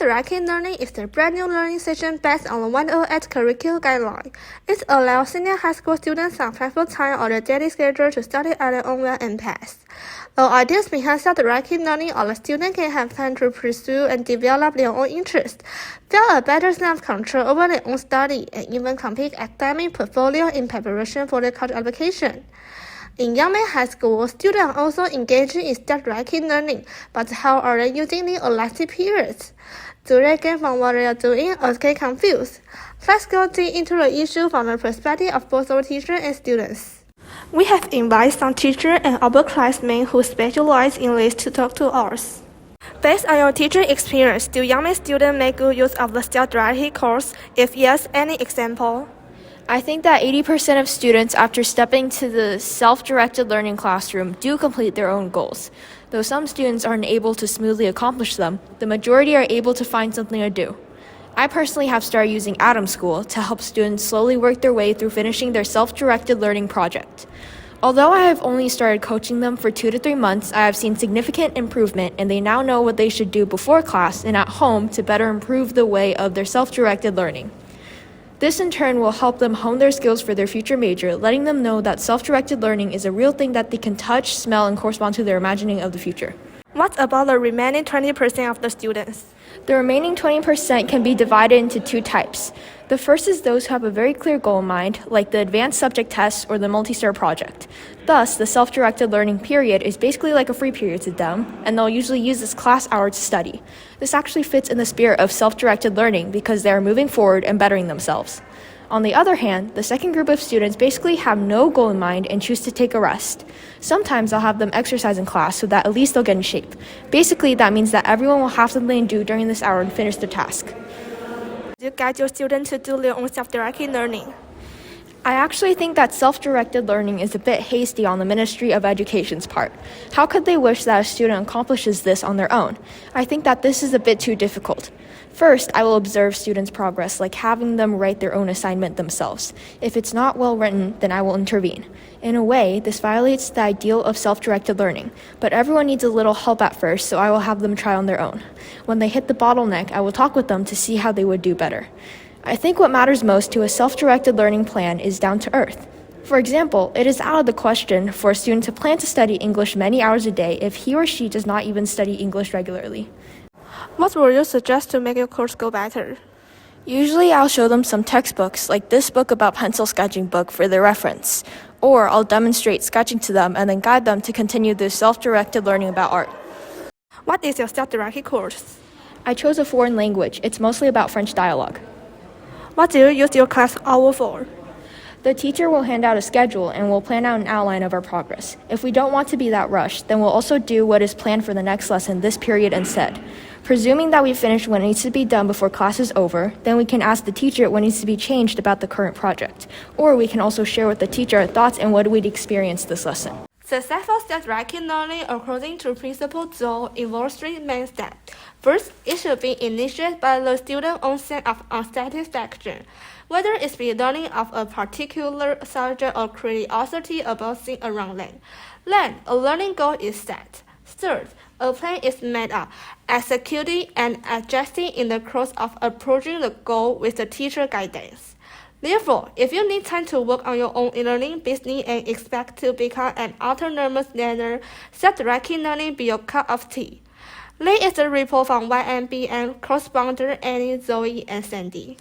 Self-directed learning is a brand new learning session based on the YMHS curriculum guideline. It allows senior high school students some flexible time on their daily schedule to study at their own will and pace. The ideas behind self-directed learning are the student can have time to pursue and develop their own interests, feel a better sense of control over their own study, and even complete academic portfolio in preparation for their college application. In YMHS High School, students are also engaging in self-directed learning, but how are they using the elective periods? Do they get from what they are doing or get confused? Let's go deep into the issue from the perspective of both our teachers and students. We have invited some teachers and our classmates who specialize in this to talk to us. Based on your teaching experience, do YMHS students make good use of the self-directed course? If yes, any example? I think that 80% of students, after stepping to the self-directed learning classroom, do complete their own goals. Though some students aren't able to smoothly accomplish them, the majority are able to find something to do. I personally have started using Atom School to help students slowly work their way through finishing their self-directed learning project. Although I have only started coaching them for 2 to 3 months, I have seen significant improvement, and they now know what they should do before class and at home to better improve the way of their self-directed learning. This in turn will help them hone their skills for their future major, letting them know that self-directed learning is a real thing that they can touch, smell, and correspond to their imagining of the future. What about the remaining 20% of the students? The remaining 20% can be divided into 2 types. The first is those who have a very clear goal in mind, like the advanced subject test or the multi-star project. Thus, the self-directed learning period is basically like a free period to them, and they'll usually use this class hour to study. This actually fits in the spirit of self-directed learning because they are moving forward and bettering themselves. On the other hand, the second group of students basically have no goal in mind and choose to take a rest. Sometimes I'll have them exercise in class so that at least they'll get in shape. Basically, that means that everyone will have something to do during this hour and finish their task. Do you guide your students to do their own self-directed learning? I actually think that self-directed learning is a bit hasty on the Ministry of Education's part. How could they wish that a student accomplishes this on their own? I think that this is a bit too difficult. First, I will observe students' progress, like having them write their own assignment themselves. If it's not well written, then I will intervene. In a way, this violates the ideal of self-directed learning, but everyone needs a little help at first, so I will have them try on their own. When they hit the bottleneck, I will talk with them to see how they would do better. I think what matters most to a self-directed learning plan is down to earth. For example, it is out of the question for a student to plan to study English many hours a day if he or she does not even study English regularly. What would you suggest to make your course go better? Usually I'll show them some textbooks like this book about pencil sketching book for their reference, or I'll demonstrate sketching to them and then guide them to continue their self-directed learning about art. What is your self-directed course? I chose a foreign language. It's mostly about French dialogue. What do you use your class hour for? The teacher will hand out a schedule and we'll plan out an outline of our progress. If we don't want to be that rushed, then we'll also do what is planned for the next lesson this period instead. Presuming that we finish what needs to be done before class is over, then we can ask the teacher what needs to be changed about the current project. Or we can also share with the teacher our thoughts and what we'd experienced this lesson. Successful self-directed learning according to Principle Zhou involves 3 main steps. First, it should be initiated by the student's own sense of unsatisfaction, whether it's be learning of a particular subject or curiosity about things around them. Then, a learning goal is set. Third, a plan is made up, executed and adjusted in the course of approaching the goal with the teacher guidance. Therefore, if you need time to work on your own learning business and expect to become an autonomous learner, self-directed learning be your cup of tea. This is a report from YMBN correspondent Annie, Zoe, and Sandy.